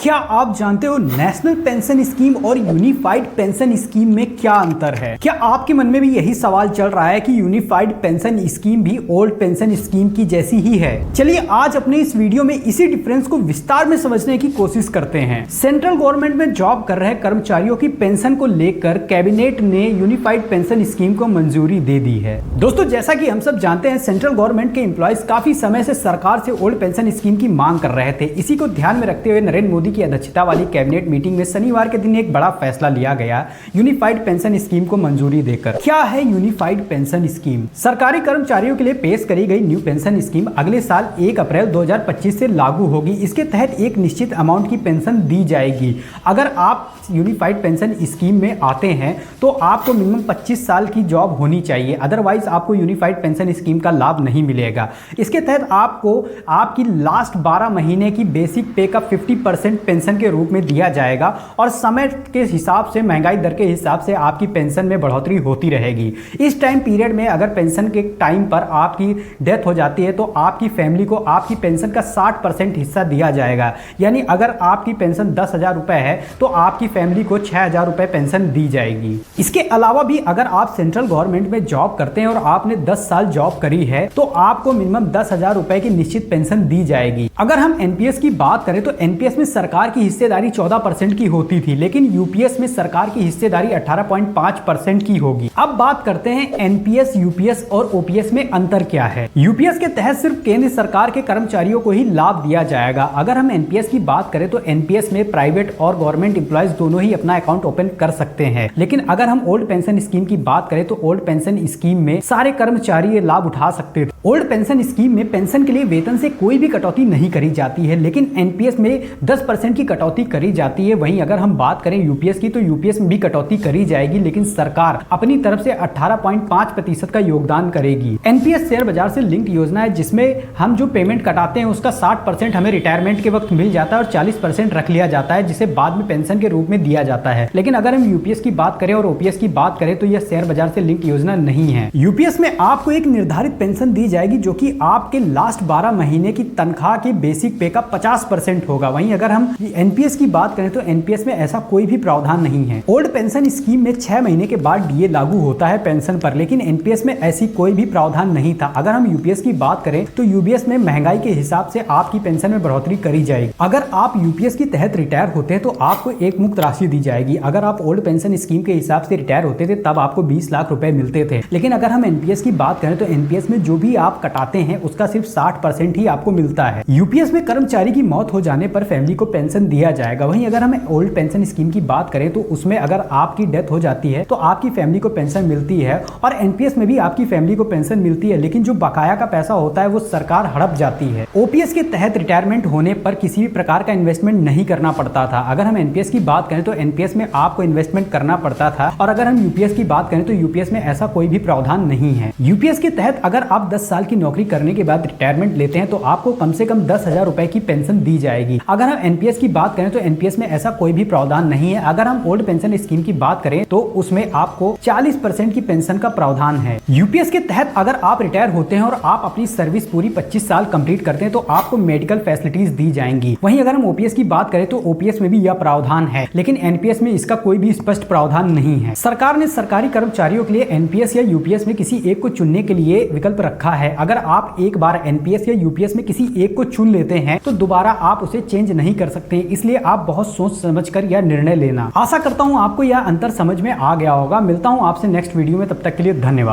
क्या आप जानते हो नेशनल पेंशन स्कीम और यूनिफाइड पेंशन स्कीम में क्या अंतर है? क्या आपके मन में भी यही सवाल चल रहा है कि यूनिफाइड पेंशन स्कीम भी ओल्ड पेंशन स्कीम की जैसी ही है? चलिए आज अपने इस वीडियो में इसी डिफरेंस को विस्तार में समझने की कोशिश करते हैं। सेंट्रल गवर्नमेंट में जॉब कर रहे कर्मचारियों की पेंशन को लेकर कैबिनेट ने यूनिफाइड पेंशन स्कीम को मंजूरी दे दी है। दोस्तों, जैसा कि हम सब जानते हैं, सेंट्रल गवर्नमेंट के एम्प्लॉयज काफी समय से सरकार से ओल्ड पेंशन स्कीम की मांग कर रहे थे। इसी को ध्यान में रखते हुए नरेंद्र मोदी की अध्यक्षता वाली कैबिनेट मीटिंग में शनिवार के दिन एक बड़ा फैसला लिया गया यूनिफाइड पेंशन स्कीम को मंजूरी देकर। क्या है यूनिफाइड पेंशन स्कीम? सरकारी कर्मचारियों के लिए पेश करी गई न्यू पेंशन स्कीम अगले साल 1 अप्रैल 2025 से लागू होगी। इसके तहत एक निश्चित अमाउंट की पेंशन दी जाएगी। अगर आप यूनिफाइड पेंशन स्कीम में आते हैं तो आपको मिनिमम 25 साल की जॉब होनी चाहिए, अदरवाइज आपको यूनिफाइड पेंशन स्कीम का लाभ नहीं मिलेगा। इसके तहत आपको आपकी लास्ट 12 महीने की बेसिक पे का 50% पेंशन के रूप में दिया जाएगा और समय के हिसाब से, महंगाई दर के हिसाब से आपकी पेंशन में बढ़ोतरी होती रहेगी। इस टाइम पीरियड में अगर पेंशन के टाइम पर आपकी डेथ हो जाती है तो आपकी फैमिली को आपकी पेंशन का 60% हिस्सा दिया जाएगा। यानी अगर आपकी पेंशन 10,000 रुपए है तो आपकी फैमिली को 6,000 रुपए पेंशन दी जाएगी। इसके अलावा भी अगर आप सेंट्रल गवर्नमेंट में जॉब करते हैं और आपने 10 साल जॉब करी है तो आपको मिनिमम 10,000 रुपए की निश्चित पेंशन दी जाएगी। अगर हम एनपीएस की बात करें तो एनपीएस में सरकार की हिस्सेदारी 14% की होती थी, लेकिन यूपीएस में सरकार की हिस्सेदारी 18.5% की होगी। अब बात करते हैं एनपीएस, यूपीएस और ओपीएस में अंतर क्या है। यूपीएस के तहत सिर्फ केंद्र सरकार के कर्मचारियों को ही लाभ दिया जाएगा। अगर हम एनपीएस की बात करें तो एनपीएस में प्राइवेट और गवर्नमेंट एम्प्लॉयज दोनों ही अपना अकाउंट ओपन कर सकते हैं। लेकिन अगर हम ओल्ड पेंशन स्कीम की बात करें तो ओल्ड पेंशन स्कीम में सारे कर्मचारी ये लाभ उठा सकते थे। ओल्ड पेंशन स्कीम में पेंशन के लिए वेतन से कोई भी कटौती नहीं करी जाती है, लेकिन एनपीएस में 10% की कटौती करी जाती है। वहीं अगर हम बात करें यूपीएस की तो यूपीएस में भी कटौती करी जाएगी, लेकिन सरकार अपनी तरफ से 18.5% का योगदान करेगी। एनपीएस शेयर बाजार से लिंक्ड योजना है जिसमें हम जो पेमेंट कटाते हैं उसका 60% हमें रिटायरमेंट के वक्त मिल जाता है और 40% रख लिया जाता है जिसे बाद में पेंशन के रूप में दिया जाता है। लेकिन अगर हम यूपीएस की बात करें और ओपीएस की बात करें तो यह शेयर बाजार से लिंक्ड योजना नहीं है। यूपीएस में आपको एक निर्धारित पेंशन दी जाएगी जो कि आपके लास्ट 12 महीने की तनख्वाह की बेसिक पे का 50% होगा। वहीं अगर हम एनपीएस की बात करें तो एनपीएस में ऐसा कोई भी प्रावधान नहीं है। ओल्ड पेंशन स्कीम में 6 महीने के बाद डीए लागू होता है पेंशन पर, लेकिन एनपीएस में ऐसी कोई भी प्रावधान नहीं था। अगर हम यूपीएस की बात करें तो यूपीएस में महंगाई के हिसाब से आपकी पेंशन में बढ़ोतरी करी जाएगी। अगर आप यूपीएस के तहत रिटायर होते हैं तो आपको एक मुक्त राशि दी जाएगी। अगर आप ओल्ड पेंशन स्कीम के हिसाब से रिटायर होते थे तब आपको 20 लाख रुपए मिलते थे। लेकिन अगर हम एनपीएस की बात करें तो एनपीएस में जो भी आप कटाते हैं उसका सिर्फ 60% ही आपको मिलता है। यूपीएस में कर्मचारी की मौत हो जाने पर फैमिली को पेंशन दिया जाएगा। वहीं अगर हम ओल्ड पेंशन स्कीम की बात करें तो उसमें अगर आपकी डेथ हो जाती है तो आपकी फैमिली को पेंशन मिलती है और एनपीएस में भी आपकी फैमिली को पेंशन मिलती है, लेकिन जो बकाया का पैसा होता है वो सरकार हड़प जाती है। ओपीएस के तहत रिटायरमेंट होने पर किसी भी प्रकार का इन्वेस्टमेंट नहीं करना पड़ता था। अगर हम एनपीएस की बात करें तो एनपीएस में आपको इन्वेस्टमेंट करना पड़ता था और अगर हम यूपीएस की बात करें तो यूपीएस में ऐसा कोई भी प्रावधान नहीं है। यूपीएस के तहत अगर आप 10 साल की नौकरी करने के बाद रिटायरमेंट लेते हैं तो आपको कम से कम 10,000 रुपए की पेंशन दी जाएगी। अगर हम एनपीएस की बात करें तो एनपीएस में ऐसा कोई भी प्रावधान नहीं है। अगर हम ओल्ड पेंशन स्कीम की बात करें तो उसमें आपको 40% की पेंशन का प्रावधान है। यूपीएस के तहत अगर आप रिटायर होते हैं और आप अपनी सर्विस पूरी 25 साल कंप्लीट करते हैं तो आपको मेडिकल फैसिलिटीज दी जाएंगी। वहीं अगर हम ओपीएस की बात करें तो ओपीएस में भी यह प्रावधान है, लेकिन एनपीएस में इसका कोई भी स्पष्ट प्रावधान नहीं है। सरकार ने सरकारी कर्मचारियों के लिए एनपीएस या यूपीएस में किसी एक को चुनने के लिए विकल्प रखा है। अगर आप एक बार एनपीएस या यूपीएस में किसी एक को चुन लेते हैं तो दोबारा आप उसे चेंज नहीं कर सकते, इसलिए आप बहुत सोच समझकर यह निर्णय लेना। आशा करता हूं आपको यह अंतर समझ में आ गया होगा। मिलता हूं आपसे नेक्स्ट वीडियो में, तब तक के लिए धन्यवाद।